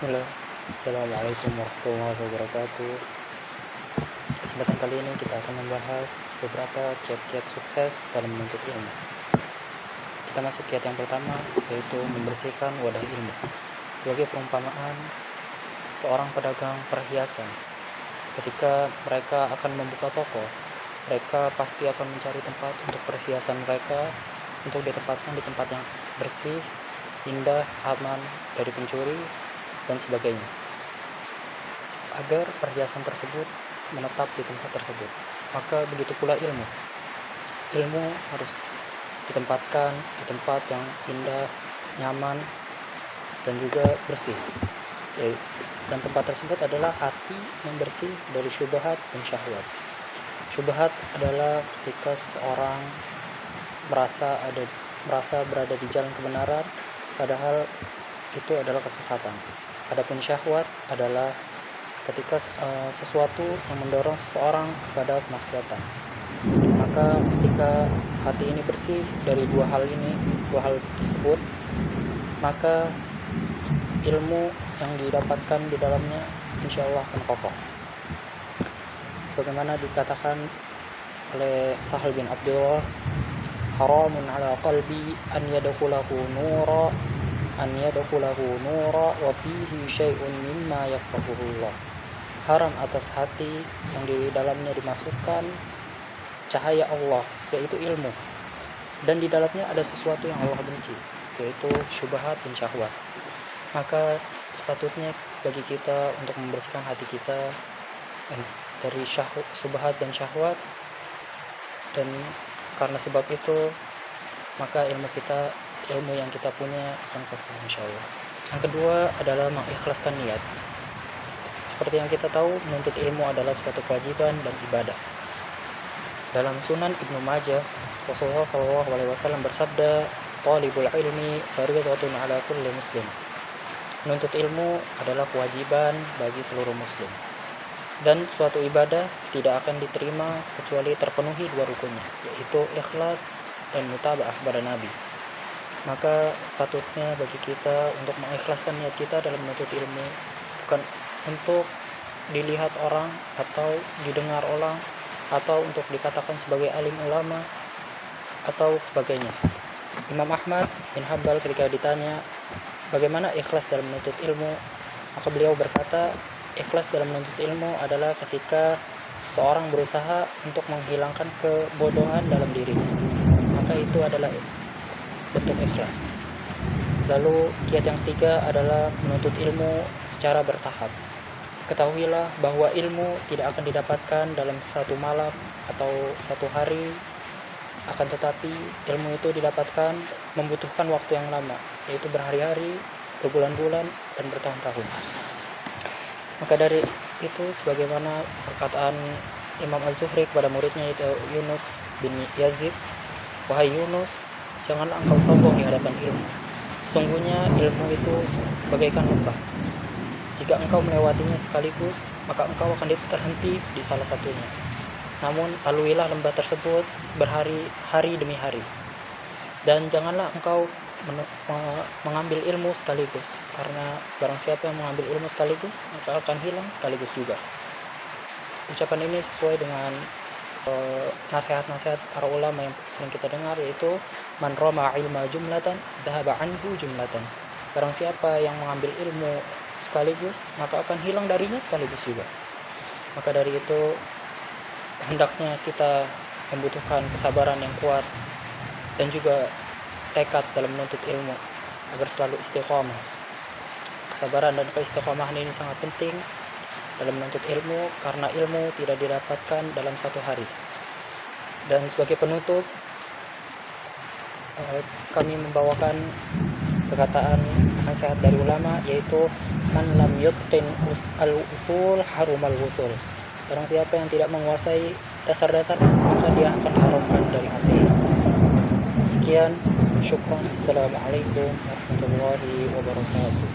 Bismillah. Assalamualaikum warahmatullahi wabarakatuh. Kesempatan kali ini kita akan membahas beberapa kiat-kiat sukses dalam menuntut ilmu. Kita masuk kiat yang pertama, yaitu membersihkan wadah ilmu. Sebagai perumpamaan seorang pedagang perhiasan, ketika mereka akan membuka toko, mereka pasti akan mencari tempat untuk perhiasan mereka untuk ditempatkan di tempat yang bersih, indah, aman dari pencuri dan sebagainya, agar perhiasan tersebut menetap di tempat tersebut. Maka begitu pula ilmu harus ditempatkan di tempat yang indah, nyaman, dan juga bersih. Dan tempat tersebut adalah hati yang bersih dari syubhat dan syahwat. Syubhat adalah ketika seseorang merasa berada di jalan kebenaran, padahal itu adalah kesesatan. Adapun syahwat adalah ketika sesuatu yang mendorong seseorang kepada kemaksiatan. Maka ketika hati ini bersih dari dua hal tersebut, maka ilmu yang didapatkan di dalamnya insya Allah akan kokoh. Sebagaimana dikatakan oleh Sahal bin Abdullah, haramun ala qalbi an yadkhulahu nura wa fihi syai'un mimma yakrahuhullah. Haram atas hati yang di dalamnya dimasukkan cahaya Allah, yaitu ilmu, dan di dalamnya ada sesuatu yang Allah benci, yaitu syubhat dan syahwat. Maka sepatutnya bagi kita untuk membersihkan hati kita dari syubhat dan syahwat, dan karena sebab itu maka ilmu yang kita punya akan kokoh insyaallah. Yang kedua adalah mengikhlaskan niat. Seperti yang kita tahu, menuntut ilmu adalah suatu kewajiban dan ibadah. Dalam Sunan Ibnu Majah, Rasulullah SAW bersabda, "Talibul ilmi fardhatun 'ala kulli muslim." Menuntut ilmu adalah kewajiban bagi seluruh muslim. Dan suatu ibadah tidak akan diterima kecuali terpenuhi dua rukunnya, yaitu ikhlas dan mutaba'ah pada Nabi. Maka sepatutnya bagi kita untuk mengikhlaskan niat kita dalam menuntut ilmu, bukan untuk dilihat orang atau didengar orang atau untuk dikatakan sebagai alim ulama atau sebagainya. Imam Ahmad bin Hanbal ketika ditanya bagaimana ikhlas dalam menuntut ilmu, maka beliau berkata, ikhlas dalam menuntut ilmu adalah ketika seseorang berusaha untuk menghilangkan kebodohan dalam dirinya, maka itu adalah bentuk ikhlas. Lalu kiat yang ketiga adalah menuntut ilmu secara bertahap. Ketahuilah bahwa ilmu tidak akan didapatkan dalam satu malam atau satu hari, akan tetapi ilmu itu didapatkan membutuhkan waktu yang lama, yaitu berhari-hari, berbulan-bulan, dan bertahun-tahun. Maka dari itu, sebagaimana perkataan Imam Az-Zuhri kepada muridnya yaitu Yunus bin Yazid, "Wahai Yunus, janganlah engkau sombong di hadapan ilmu. Sesungguhnya ilmu itu bagaikan lembah. Jika engkau melewatinya sekaligus, maka engkau akan terhenti di salah satunya. Namun laluilah lembah tersebut berhari demi hari. Dan janganlah engkau mengambil ilmu sekaligus, karena barang siapa yang mengambil ilmu sekaligus, maka akan hilang sekaligus juga." Ucapan ini sesuai dengan nasihat-nasihat para ulama yang sering kita dengar, yaitu man rama ilma jumlatan dhahaba anhu jumlatan. Barang siapa yang mengambil ilmu sekaligus, maka akan hilang darinya sekaligus juga. Maka dari itu hendaknya kita membutuhkan kesabaran yang kuat dan juga tekad dalam menuntut ilmu agar selalu istiqomah. Kesabaran dan keistiqomahan ini sangat penting dalam menuntut ilmu, karena ilmu tidak didapatkan dalam satu hari. Dan sebagai penutup, kami membawakan perkataan nasihat dari ulama, yaitu man lam yutqin al-usul harumal wusul. Barang siapa yang tidak menguasai dasar-dasar, maka dia akan diharamkan dari hasilnya. Sekian, syukran. Assalamualaikum warahmatullahi wabarakatuh.